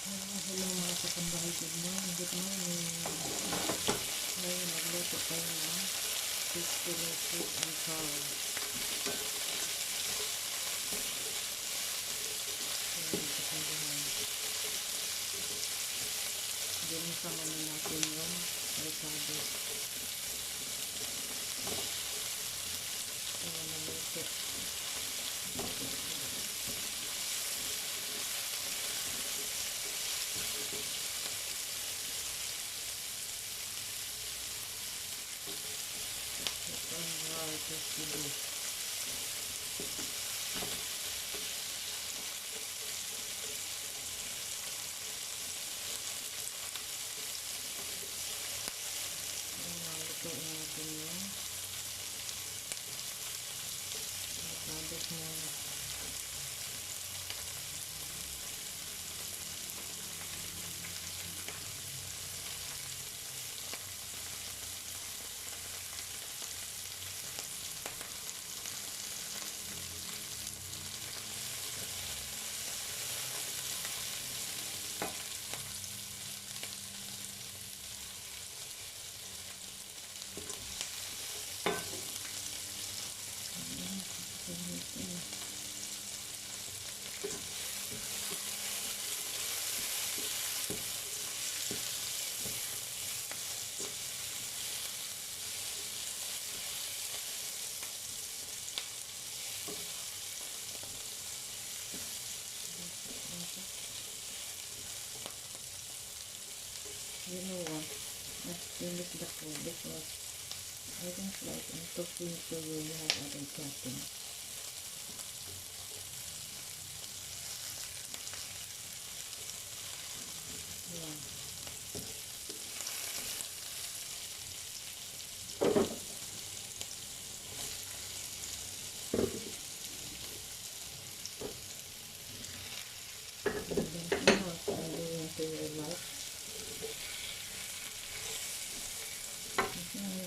Hello mga katambahay, good morning, good morning. Ngayon nagluto tayo ng fish fillet sweet and sour. Ayan, katambahay. Ginisa muna natin yung ricado. Ayan, naluto. Ito ang rice sili. Lutuin natin yung sabit muna. You know what? Let's finish the food because I don't like talking to you. You have other chatting. Yeah. And then what I'm doing to your life.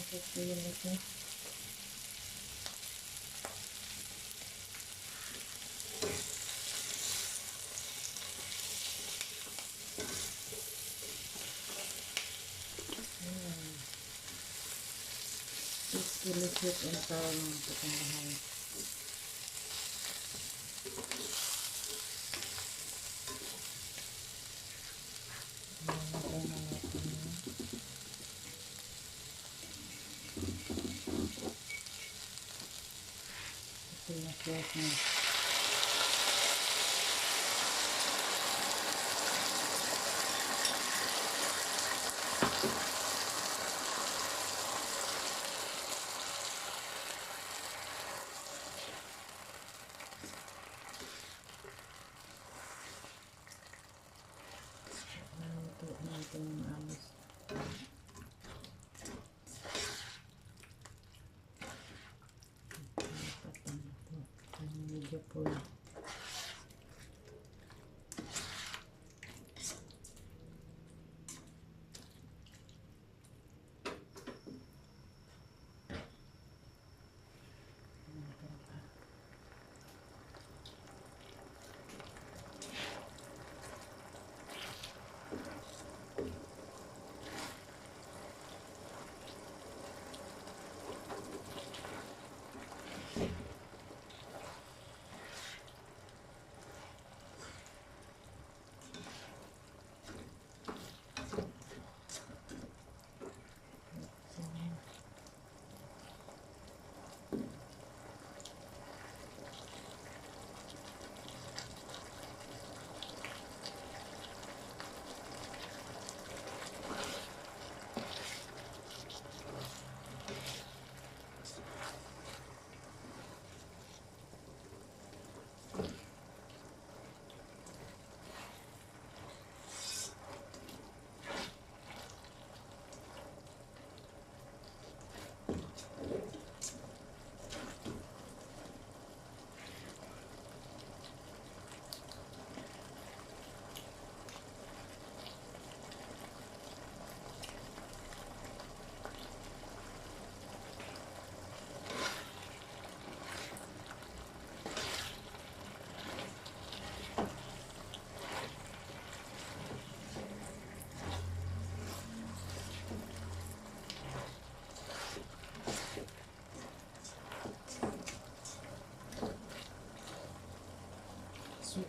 Just doing it. It's really sweet and sour mga katambahay. Nalagay na natin yung ito yung sauce na. Ito natin yung amis. Medyo po.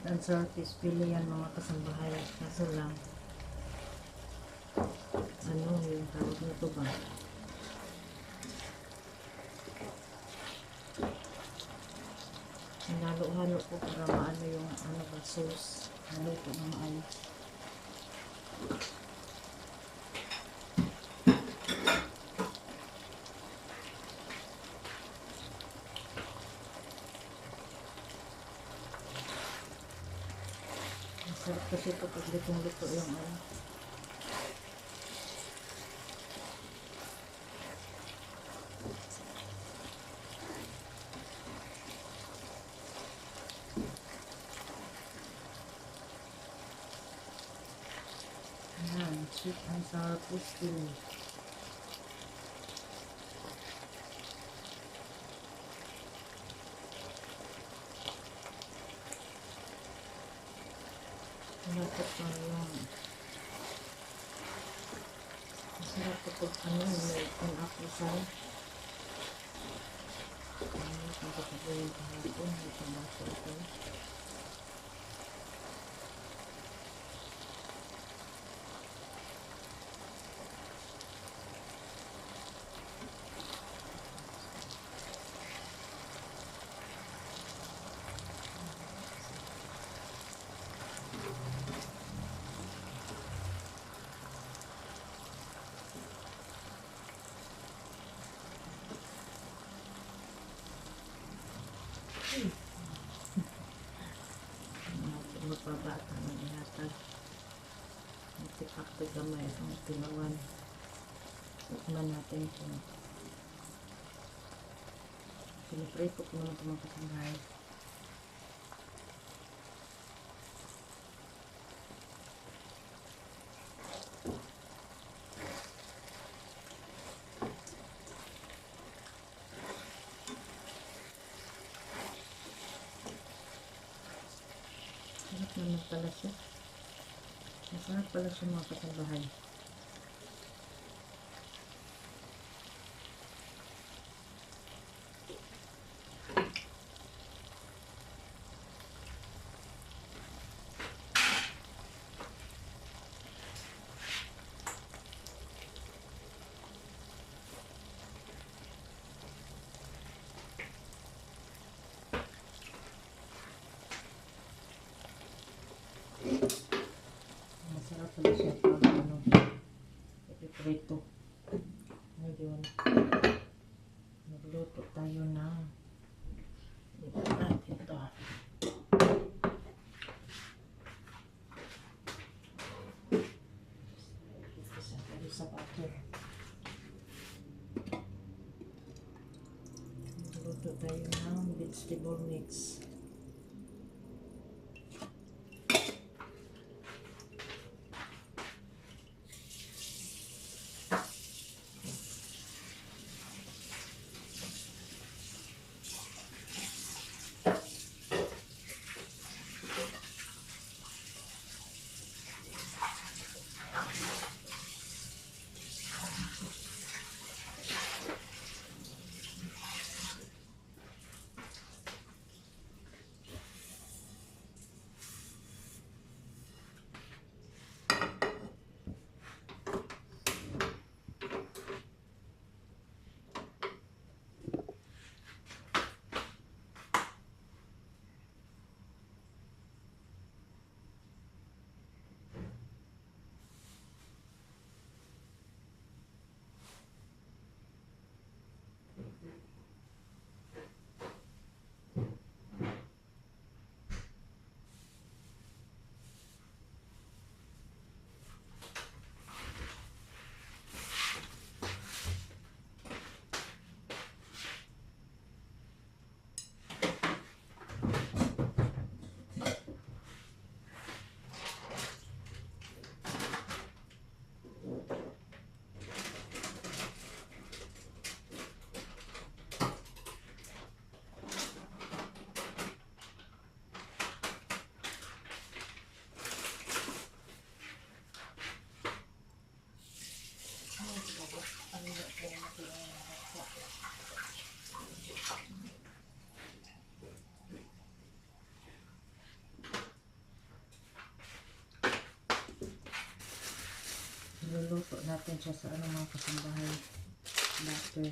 and Sourtis, pili yan mga kasambahay. Kaso lang, ano yung tawag nito ba? Hinalo-halo ko para maano yung ano ba, sauce. Haluto na maayos. Masarap kasi ito pag lutong-luto yung ano. Ayan, sweet and sour pusti. Malapot pa yung masarap ito ano, may pang-akusal. Ano, kung kasabihin kahapon, may pang-akusal ito. Mapabata ng ihatag. Matipakto gamay ang tilawan. Tikman natin kung pinaprito ko naman itong mga kasambahay. Sarap naman pala siya. Masarap pala siya mga kasambahay. Masarap pala siya pag ano, ipiprito. Ngayon, magluto tayo ng ito. Isa tayo sa butter. Magluto tayo ng vegetable mix. Luluto natin siya sa ano mga kasambahay. Butter.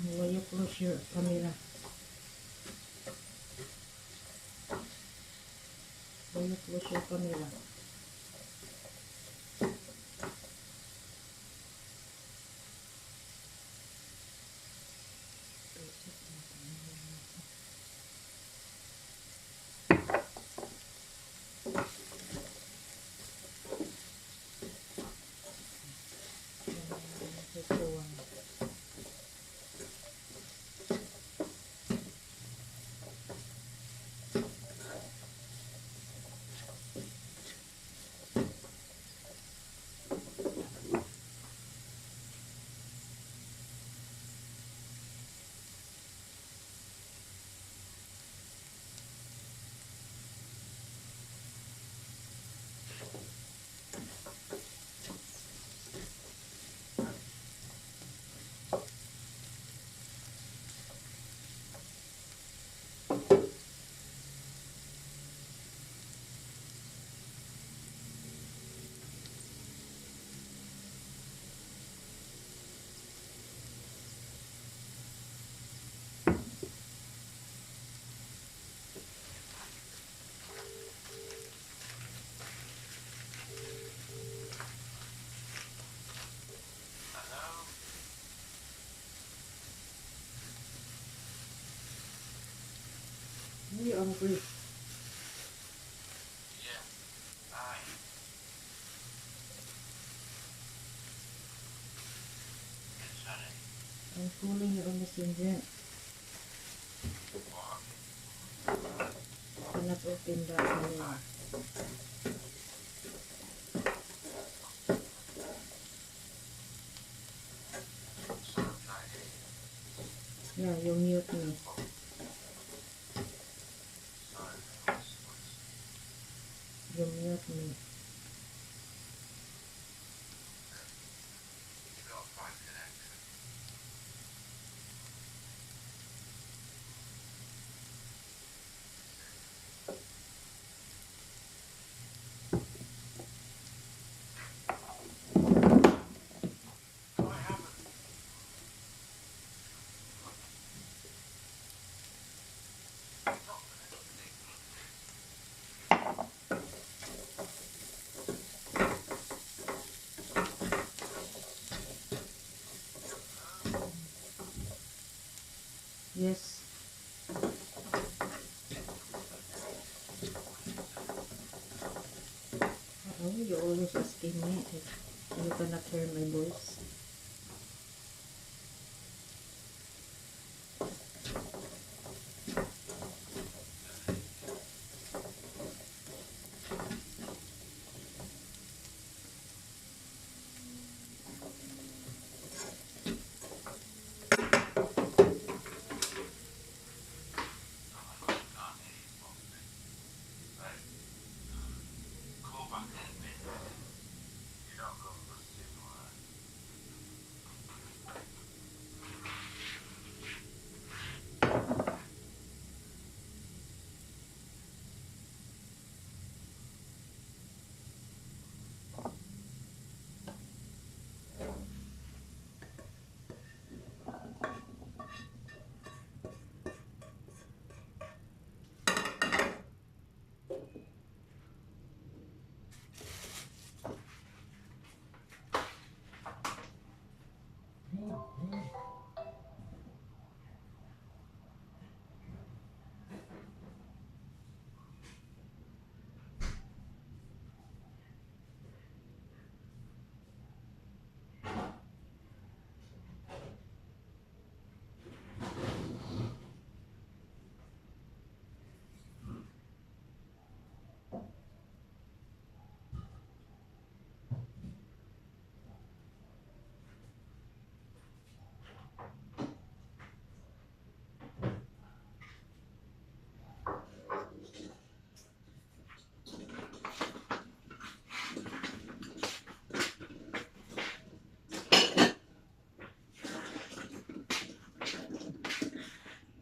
Will you close your camera? Will you close your camera? You hungry? Yeah. Hi. I'm calling you on Messenger. Cannot open that one. Yeah, you mute me. You mute me. Yes. Oh, you always asking me if you cannot hear my voice.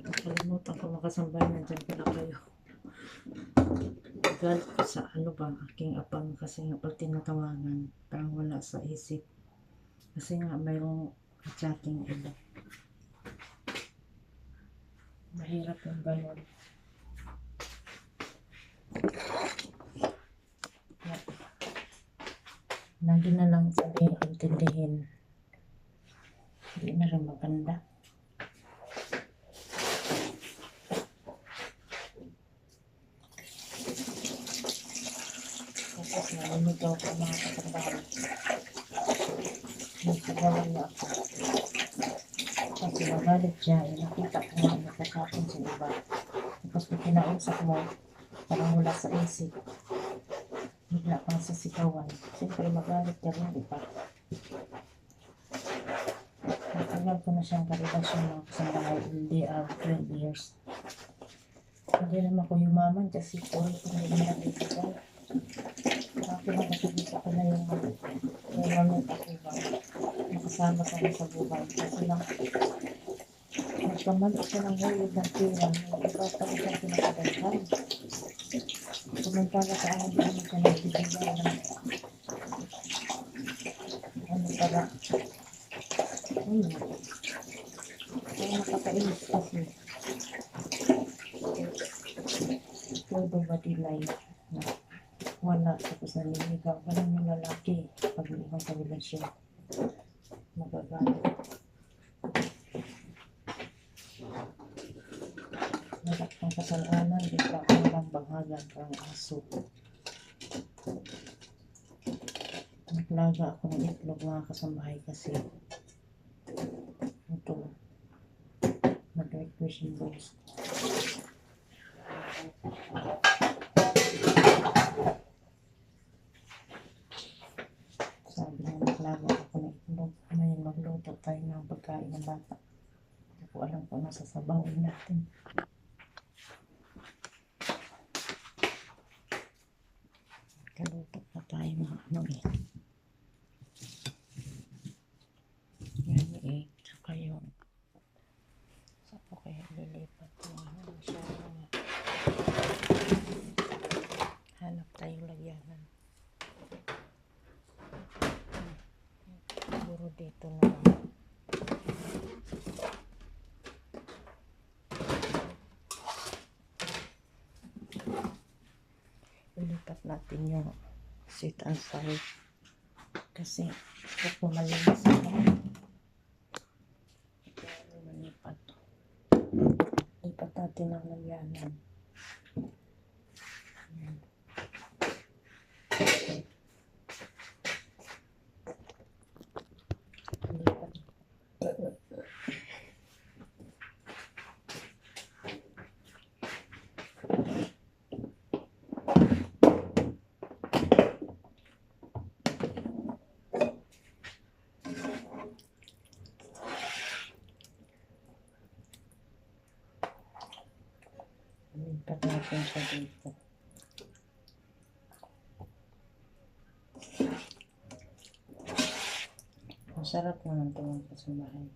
Nakalimutan ko makasambay, nandyan pala kayo. Galit ko sa ano ba, aking apang kasi nga pag tinatawagan, parang wala sa isip. Kasi nga mayroong chatting iba. Mahirap yung gano'n. Lagi na lang sabihin, intindihin. Hindi na rin maganda. Tapos nalimigaw ko mga katrabaho. Nagsigawan niya ako. Kasi magalit siya, nakita ko nga nagkakapon sa iba. Tapos kung kinausap mo, parang wala sa isip. Bigla pang sisigawan. Siyempre magalit ka rin, di ba? Matagal ko na siyang karelasyon ng kasama hindi 12 years. Hindi naman ko yumaman kasi puri ko na yung nabibigay. Ako na kasi dito ko na yung mamit ako ba. Nakasama kami sa buhay. Kasi lang, nagkamali siya ng hulog ng pera. May iba pa rin siyang pinakadaghan. Kumantala sa akin, hindi naman siya nagbibigay ng ano para. Kaya nakakainis kasi. Todo ba dilay na wala tapos naniligaw. Ganun yung lalaki pag ibang sa relasyon. Magagalit. Ang kasalanan, di pa ako lang banghagan parang aso. Naglaga ako ng itlog mga kasambahay kasi ito magluto. Mag-request yung boss. Sabi niya, naglaro ako na itlog. Ngayon magluto tayo ng pagkain ng bata. Hindi ko alam kung nasa sabawin natin. Kaluto na tayo mga ano eh. Yan eh. Tsaka yung saan po kaya lilipat yung ano masyadong hanap tayo lagyanan. Siguro dito na lang. Ilipat natin yung sit and side kasi ito malinis ako. Lipat natin ang lagyanan. Ayan. Lipat. Lipat natin siya dito. Masarap naman ito ang kasambahay.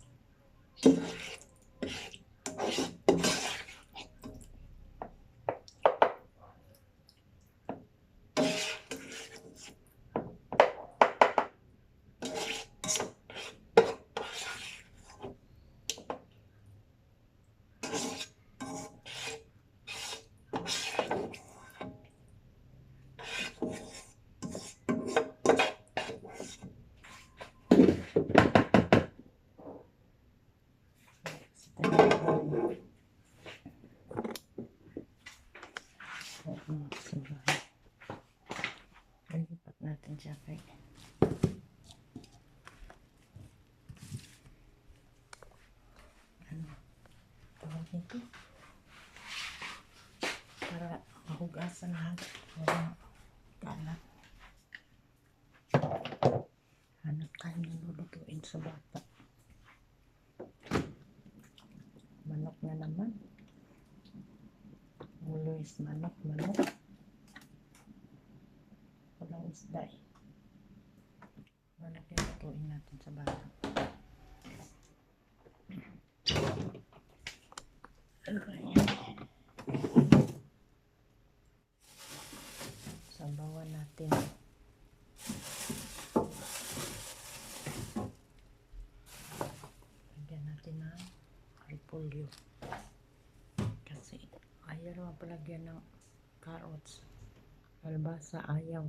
Lipat natin siya kay ano tawag nito para mahugasan lahat walang kalat. Hanap tayo ng lulutuin sa bata. Manok na naman. Always manok. Walang isda eh. Manok yung lutuin natin sa bata. Sabawan natin. Lagyan natin ng repolyo. Kasi ayaw naman palagyan ng carrots. Kalbasa ayaw.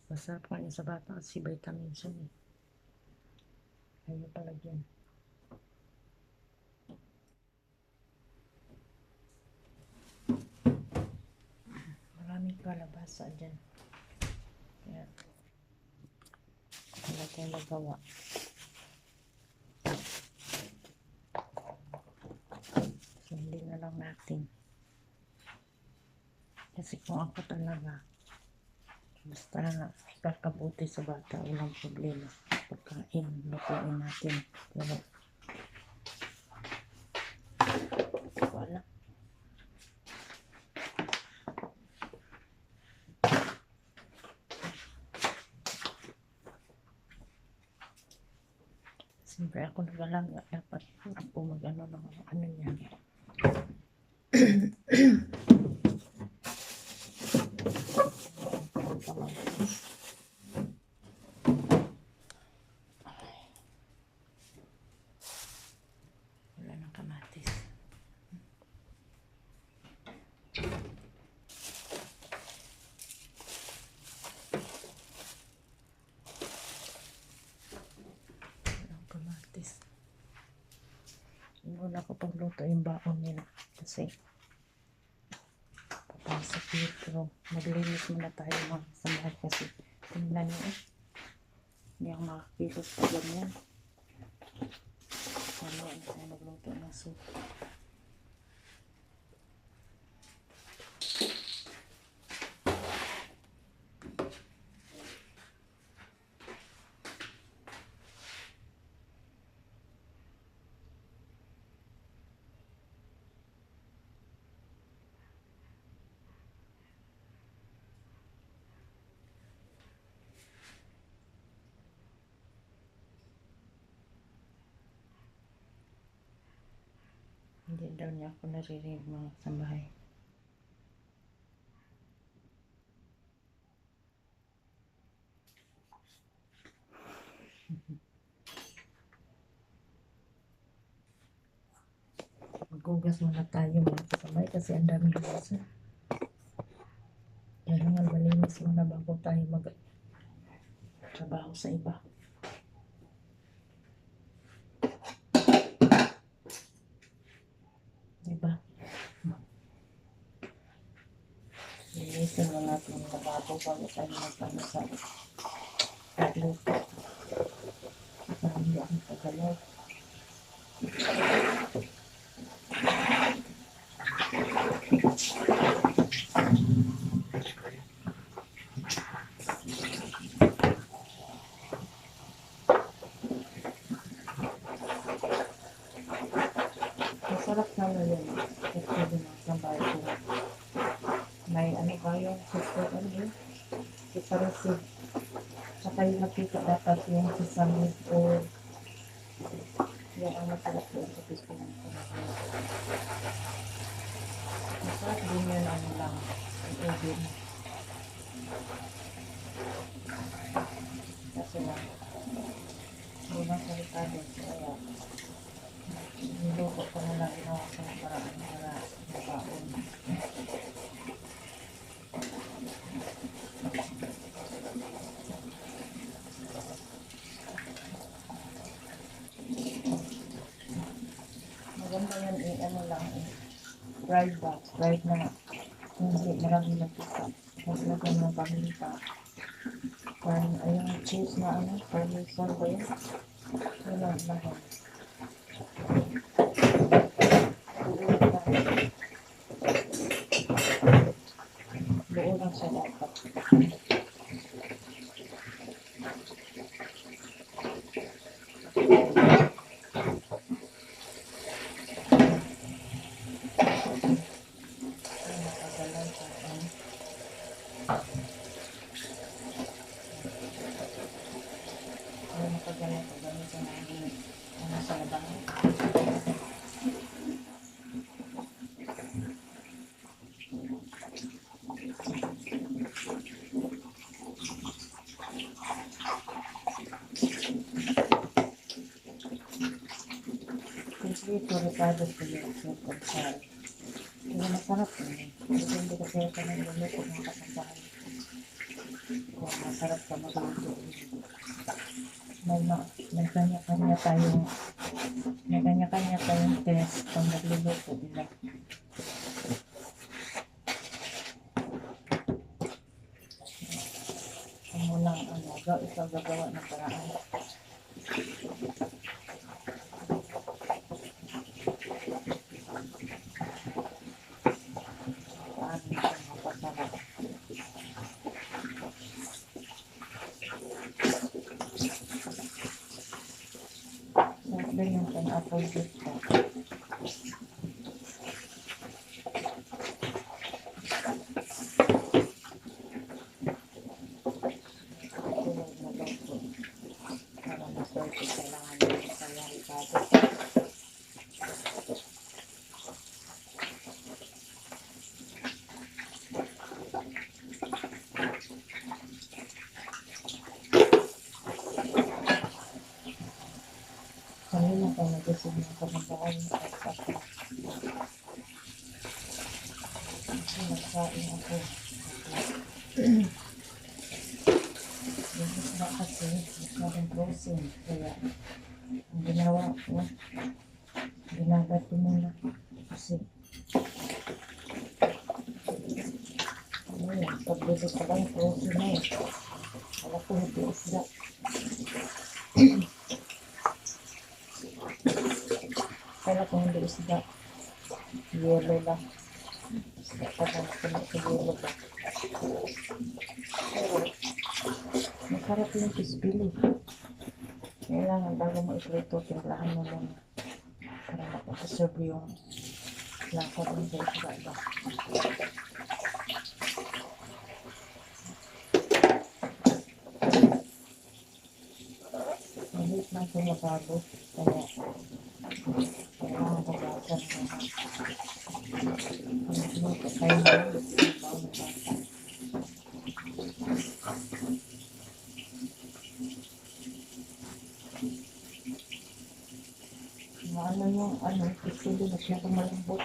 Masarap kanin sa bata kasi vitamins yun eh. Ayaw palagyan. Maraming kalabasa dyan. Kaya wala tayong magawa. Sundin na lang natin. Kasi kung ako talaga basta kakabuti sa bata, walang problema. Pagkain, lutuin natin. Pero wala. Siyempre ako nag-alaga, dapat ako mag-ano ng ano yan. Wala ng kamatis. Wala ko pagluto yung baon nila kasi papasok dito. Maglinis muna tayo mga kasambahay kasi tingnan nyo eh. Hindi ako makakilos pa ganyan. Ano magluto ng soup. Hindi daw niya ako naririnig mga kasambahay. Maghugas muna tayo mga kasambahay kasi ang daming hugasan. Kailangan malinis muna bago tayo mag-trabaho sa iba. Diba? Linisin na natin yung lababo bago tayo magpano sa pagluto. Para hindi ang pagalaw. Masarap naman yun. Ito din ang sambahay ko. May ano ba yung sister ano yun? Siparisi. Saka yung nakita dapat yung sesame or yung ang masarap doon sa pisto ng sambahay. Masarap din yun ano lang. Ang oven. Kasi lang. Unang salitado. Kaya niluto ko na lang ginawa sa paraan para mabaon. Maganda yan ano lang fried ba? Fried na hindi maraming nakita. Tapos lagyan ng paminta. Parang ayun cheese na ano, parmesan ba yun? Yun lang lahat. Buo lang siya dapat. Nakagalan ko gamitin namin ano sa labang. Ito rekado ko yung pagkakas. Hindi masarap yun. Hindi ko kaya ka nang lumuto ng kasambahay. Kung masarap ka magluto. May kanya-kanya tayong test pag nagluluto nila. Kung mo lang ikaw gagawa ng paraan. Paano siya mapasarap. Sarap din yung pang-apple juice ko. Para maswerte kailangan yung kanyang ricado. Kanina pa nagising ng kasambahay at kasi nagsain ako. Yung isda kasi masyadong frozen. Kaya ang ginawa ko, ginagad ko muna. Kasi pagbibig ko lang frozen na eh. Wala ko hindi isda. Kaya kung Masarap yung pispili. Kailangan bago mo iprito, timplahan mo muna. Para makaserve yung lako din sa iba. Malit na ito makabot. Kaya kailangan magasan mo na. Ang luto kayo na yung baon ng bata. Ano yung pispili na siya malambot.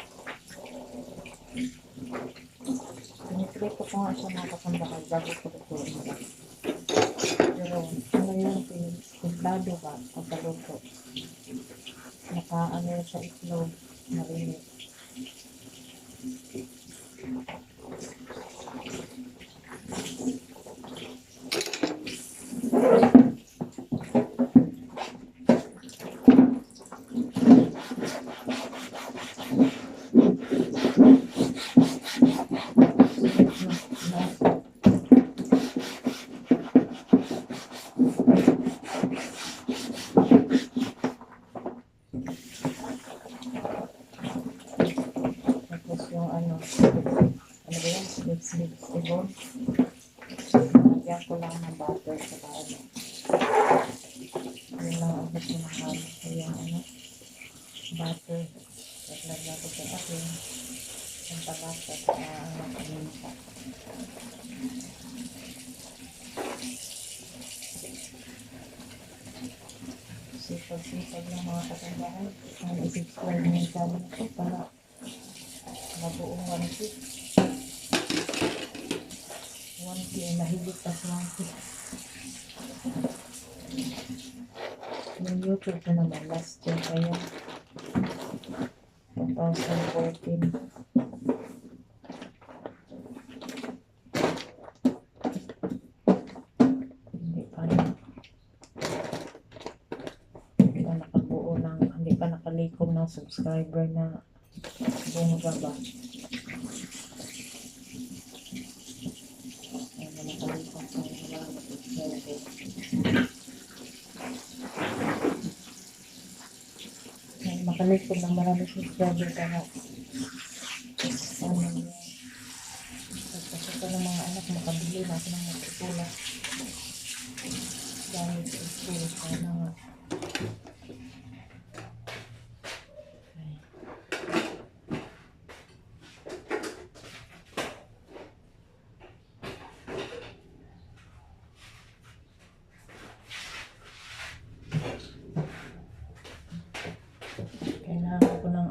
Piniprito ko nga siya mga kasambahay bago ko lutuin mo. Pero ano yung timplado ka pagkaluto. Naka sa itlog, marinit. Tapos yung ano ba yan? Vegetable. Lagyan ko lang ng butter sa ano. Yun lang ang gusto ng kami. So yung butter. At lagyan ko sa akin. Ang palasa sa paminta. Sipag-sipag ng mga katambahan. Ang isip-subscribe niyo yung channel ko para mabuong 1K. 1K ay mahigit pa sa 1K. Yung YouTube ko naman, last year pa yun. 2014. Hindi pa rin. Hindi pa nakalikom ng subscriber na bumababa. Ay, nakalikom sa mga subscriber. Ay, makalikom ng marami subscriber ka na. Kasi ito ng mga anak, makabili natin ng matrikula. Dahil sa school, sana nga. Kailangan ko ng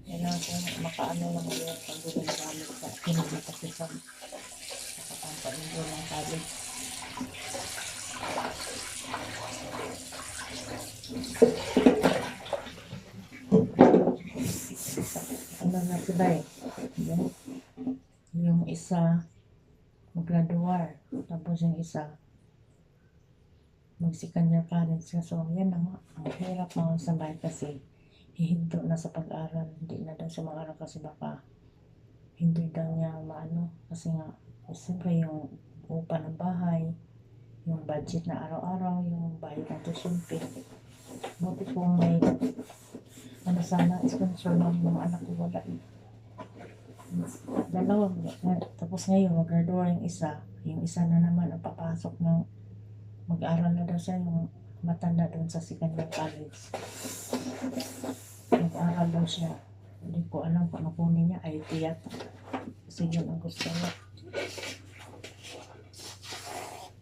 kailangan ko makaano lang ngayon pag-gulo ng gamit sa kinagmatakisan sa pampainyo ng tablet. Ano na sila yung isa maggraduar, tapos yung isa mag-second-year college. So, yan na nga. Ang hirap mga sabay kasi hihinto na sa pag-aral. Hindi na daw siya mag-aral kasi baka hindi daw niya maano. Kasi nga, siyempre yung upa ng bahay, yung budget na araw-araw, yung bayad ng tuition fee. Buti kung may sana, sponsor ng mga anak ko wala. Dalawang, tapos ngayon mag-graduate yung isa na naman ang papasok ng mag-aaral na daw siya yung matanda doon sa second-year college. Mag-aaral daw siya. Hindi ko alam kung ano kunin niya, IT yata. Kasi yun ang gusto niya.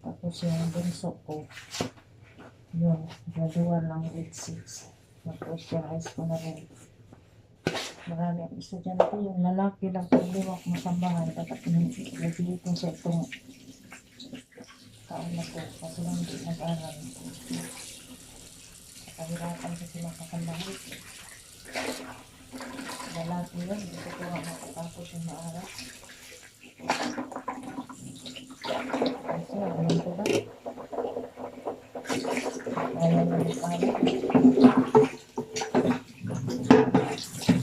Tapos yung bunso ko, yun, graduate lang grade 6. Tapos yung high school na rin. Marami ang estudyante, yung lalaki lang kung liwak masambahan. Dapat nagpilitin siya itong taon na po, kasi lang hindi nag-aral. Nakahirapan kasi makakamahal. Lalaki yun, hindi ko nga makatapos yung maaral. Kasi, alam ko ba? Ayaw na nag-aral.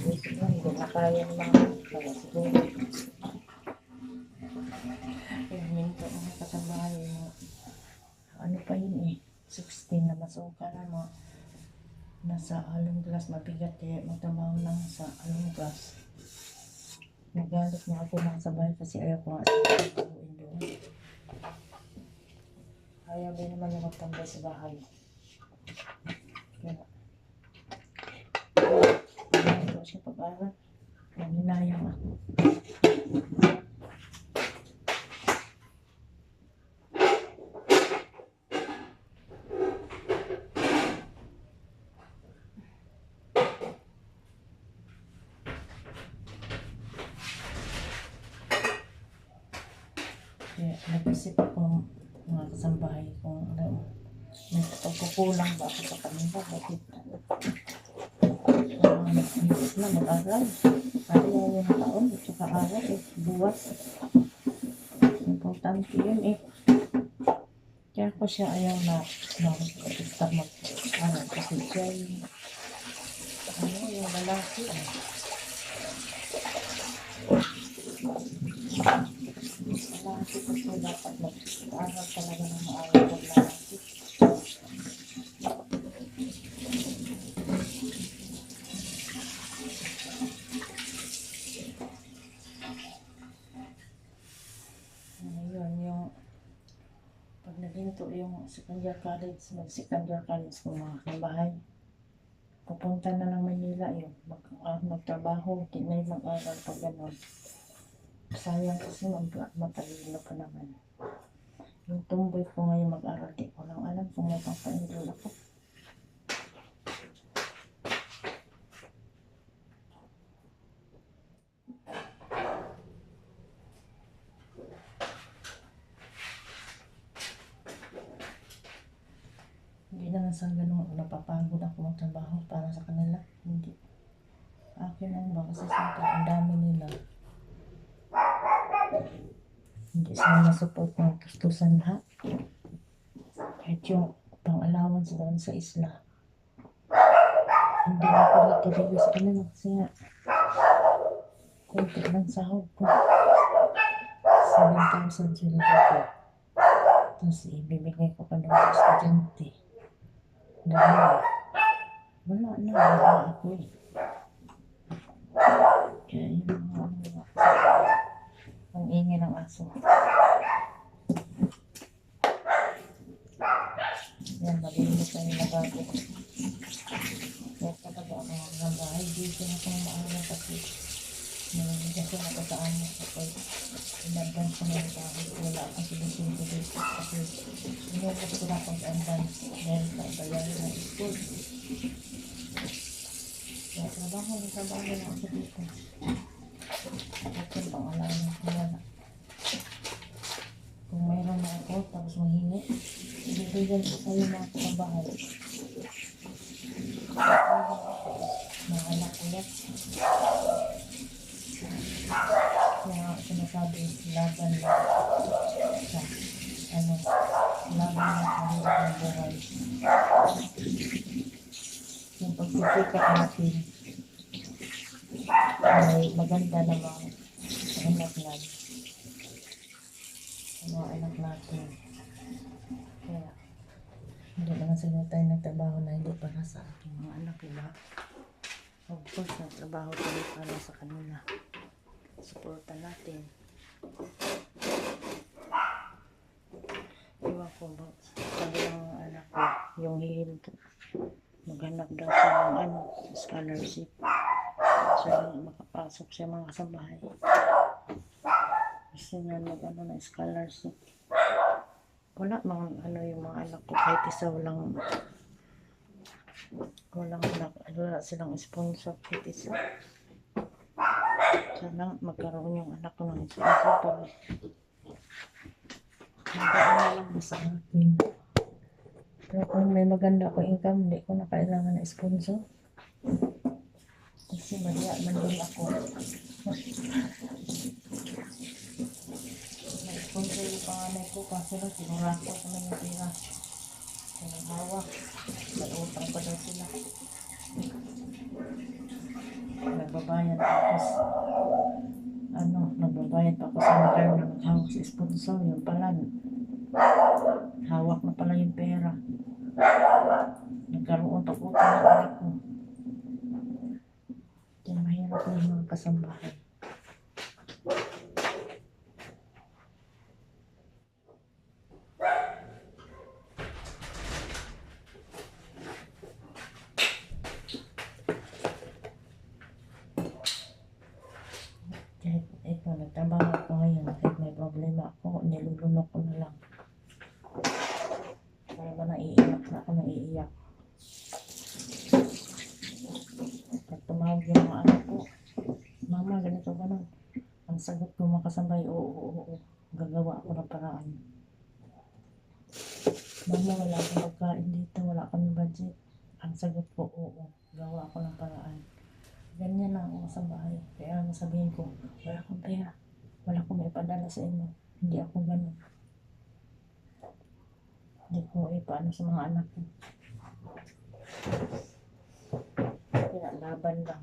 Isip lang, hindi na kaya ng mga kaya siguro. Kaya minto mga kasama. 16 na masuka na mga nasa along glass mabigat kaya magtrabaho lang sa along glass. Nagalit niya ako mga sabay kasi ayaw ko nga sa trabahoin doon. Ayaw din naman niya magtambay sa bahay. Kaya ito siya pag-aral. Naninayang ako. Kaya nag-isip ako mga kasambahay kung ano, may pagkukulang ba ako sa kanila. Bakit nag-isip na mag-aral. Ayaw yung taon at saka araw buwas. Importante yun Kaya ko siya ayaw na mag-start mag-aral kasi siya yung lalaki Lalaki kasi dapat mag-aral talaga ng maaral ng lalaki. Ngayon, yung pag naginto yung second year college, mag-second year college ng mga kabahay, pupunta na ng Manila yun, magtrabaho, di na yung mag-aral pag gano'n. Sayang kasi matalino pa naman. Yung tumboy ko ngayon mag-aral, di ko lang alam kung may pang-enroll ako. Hindi naman sa ganun, napapagod ako magtrabaho para sa kanila. Hindi. Akin lang ba? Kasi siyempre, ang dami nila. Hindi sila na-support ng tustusan lahat. Kahit yung pang-allowance doon sa isla. Hindi ako natuloy sa kanila kasi nga, konti lang sahod ko. 7,000 sila ko. Tapos ibibigay ko pa doon sa estudyante. Dahil wala ako Kaya yung mga ang ingay ng aso. Yan, malinis na yung lababo. Kaya talaga ako ng bahay. Dito na kung maano kasi naliligas ko na sa amo kapag in-advance ko na yung bahay. Wala akong sinusunod dito kasi inubos ko na akong advance dahil bayaran ng school. Kaya trabaho na ako dito. Ito pang alaman ko wala. Kung mayroon na ako tapos mahingi, ibibigyan ko kayo mga kabahay. Mga anak ulit. Kaya sinasabi, laban lang sa laban lang sa hirap ng buhay. Yung pagsisikap natin ay maganda naman sa anak natin. Sa mga anak natin. Kaya hindi naman siguro tayo nagtrabaho na hindi para sa ating mga anak, diba? Of course, nagtrabaho tayo para sa kanila. Supportan natin. Iwan ko ba, sabi ng mga anak ko, yung hihin ko, maghanap daw siya ng scholarship. So, makapasok siya mga kasambahay. Gusto niya ng scholarship. Wala mga yung mga anak ko, kahit isa walang wala silang sponsor, kahit isa. Sana magkaroon yung anak ko ng sponsor para magkaroon lang sa akin. Pero kung may maganda ko income, hindi ko na kailangan ng sponsor. Kasi maliya man din ako. May-sponsor yung panganay ko kasi lang sigurado ko sa mga pera. Kaya hawak. Nag-utang pa daw sila. Nagbabayad pa ako sa magar na naghawak sa sponsor. Yung pala, hawak na pala yung pera. Nagkaroon ako ng anak ko. Kaya mahirap na yung mga kasambahay. Kahit ito, nagtrabaho ako ngayon, kahit may problema ako, nilulunok ko na lang. Kaya ba naiiyak na ako, naiiyak. Pag tumawag yung mga anak ko, mama, ganito, ganun. Ang sagot ko mga kasambay, oo. Gagawa ako ng paraan. Mama, wala akong pagkain dito, wala kami budget. Ang sagot ko, oo. Gawa ako ng paraan. Ganyan lang ako sa bahay. Kaya sabihin ko, wala akong pera. Wala akong maipadala sa inyo. Hindi ako ganun. Hindi ko ipaano sa mga anak ko. Kaya laban lang.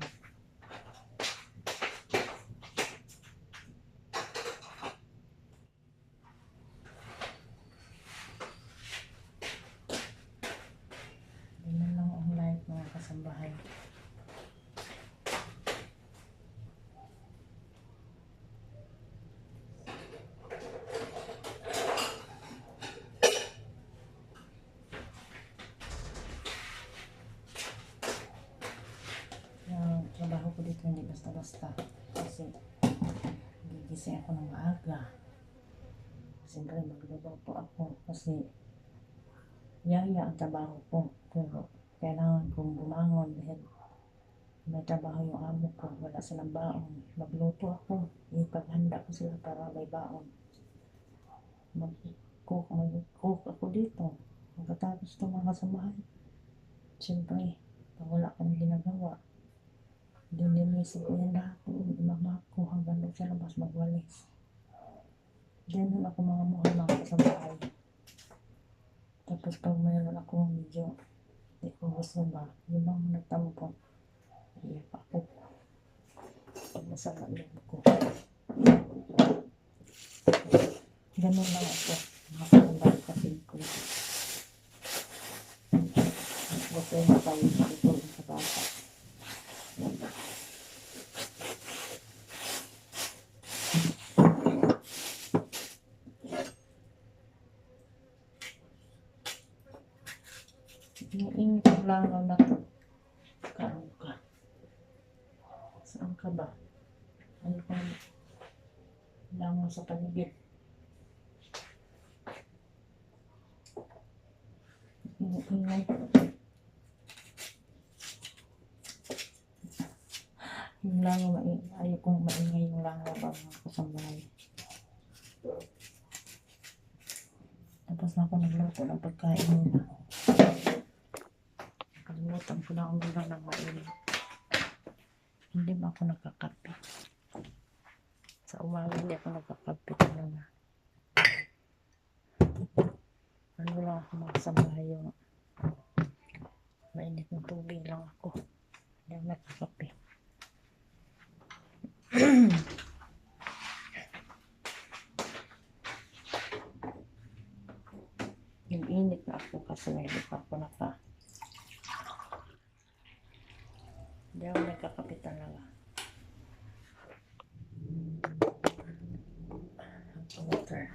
Ganyan lang ang life mga kasambahay. Yung trabaho ko dito hindi basta-basta. Kasi gigising ako ng maaga. Siyempre magluluto ako kasi yaya ang trabaho ko. Pero kailangan kong bumangon dahil may trabaho yung amo ko. Wala silang baon. Magluto ako. Ipaghanda ko sila para may baon. Mag-cook ako dito. Pagkatapos ito mga kasamahan. Siyempre, pag wala kami ginagawa, dininisip ko yan lahat. Imamap ko hanggang doon sa labas magwalis. Ganun ako mga mga kasambahay. Tapos pag mayroon akong video, hindi ko gusto ba, yung mga nagtampo, iyak ako. Pag masama loob ko. Ganun lang ako, mga kasambahay kasi ko. Gusto yung tayo matutulong sa bata. Iniinit ang langaw na to. Karoon ka. Saan ka ba? Ano kang langaw sa paligid? Ingay. Yung langaw, ayaw kong maingay yung langaw ba mga kasambahay. Tapos na ako nagluto ng pagkain nila. Kalimutan ko na uminom ng mainit. Hindi ba ako nagkakape? Sa umaga hindi ako nagkakape talaga. Ano lang ako magsabahay yung mainit ng tubig lang ako. Hindi ako nagkakape. Yung init na ako kasi hindi pa ako hindi ako nagkakape talaga. Water.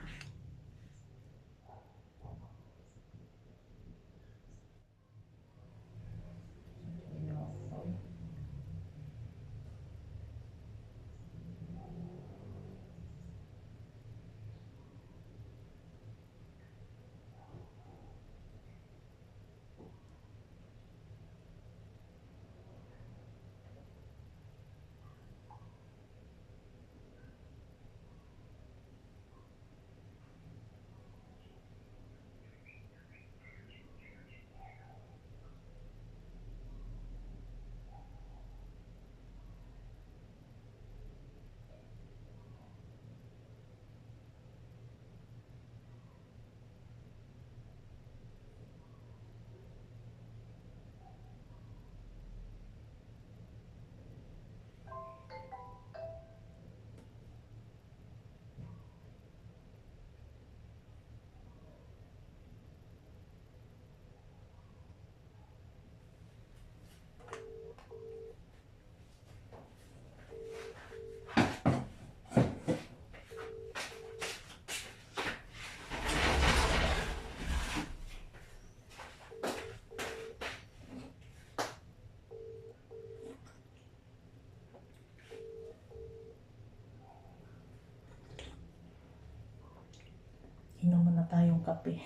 tayong kape.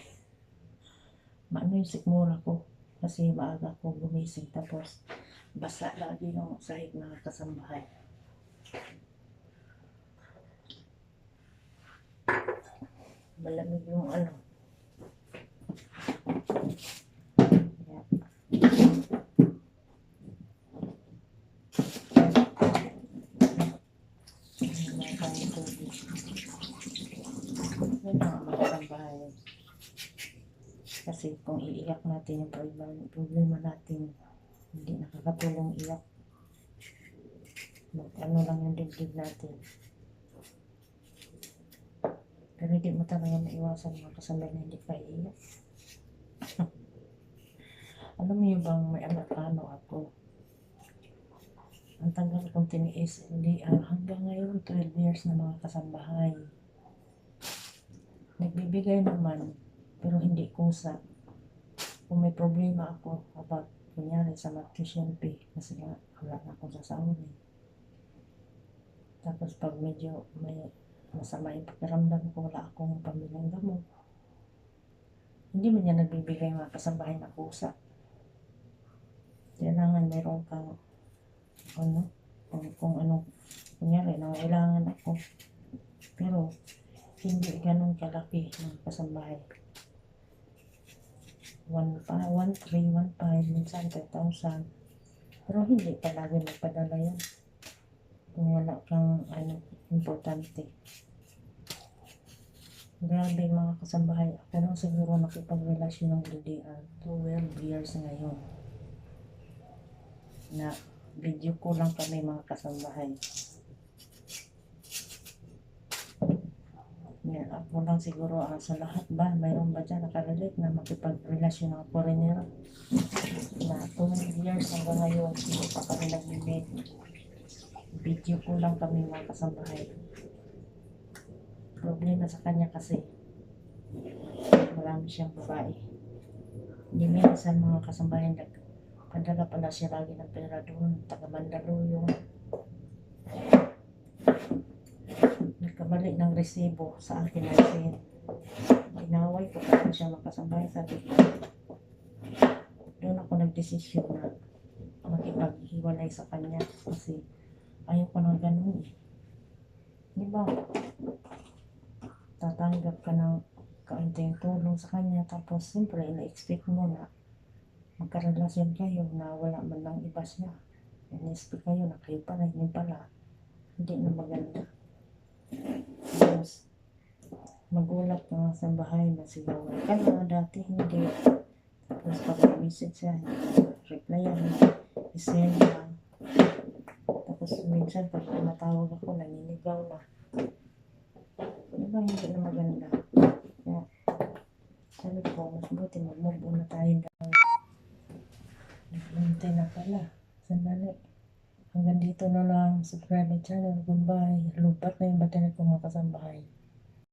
Maano yung sikmura ko. Kasi maaga ko gumising. Tapos, basa lagi yung sahig mga kasambahay. Malamig yung ano. Yung mga kasambahay. Kasi kung iiyak natin yung problema natin, hindi nakakatulong iyak. Ano lang yung dibdib natin. Pero hindi mo talaga maiwasan mga kasambahay na hindi ka iiyak. Alam mo yung bang may Amerikano ako? Ang tagal kong tiniis, hindi hanggang ngayon 12 years na mga kasambahay. Nagbibigay naman, pero hindi kusa. Kung may problema ako about kunyari sa tuition fee, kasi nga wala na akong sasahod eh. Tapos pag medyo may masama yung pakiramdam ko, wala akong pamilyang gamot, hindi man niya nagbibigay mga kasambahay na kusa. Kailangan meron kang ano, kung ano, kunyari nangailangan ako, pero hindi ganun kalaki mga kasambahay. 1,300, 1,500, minsan 5,000. Pero hindi palagi magpadala yan. Kung wala kang ano, importante. Grabe mga kasambahay. Ako lang siguro nakipagrelasyon ng LDR 12 years ngayon. Na video ko lang kami mga kasambahay. Yan, ako lang siguro sa lahat ba, mayroon ba dyan nakarelate na makipagrelasyon ng foreigner na 12 years hanggang ngayon hindi pa kami nag-meet. Video ko lang kami mga kasambahay. Problema sa kanya kasi marami siyang babae. Hindi minsan mga kasambahay padala pala siya lagi ng pera doon, taga Mandaluyong. Nagkabalik ng resibo sa akin na sin. Inaway ko pa siya makasabay. Sabi ko, doon ako nagdesisyon na makipaghiwalay sa kanya kasi ayaw ko ng ganun eh. Di ba? Tatanggap ka ng kaunting tulong sa kanya tapos siyempre ina-expect mo na magkarelasyon kayo na wala man lang iba siya. In-expect kayo na kayo pala, hindi pala. Hindi na maganda. Tapos, magulat ka nga sa bahay na sigawan ka na, dati hindi. Tapos pag message siya, replyan, isend lang. Tapos minsan pag tumatawag ako, naninigaw na. Diba hindi na maganda? Kaya, sabi ko, mas buti mag-move on na tayo daw. Nag-20 na pala. Sandali. Hanggang dito na lang. Subscribe my channel. Goodbye. Lupat na yung battery ko mga kasambahay.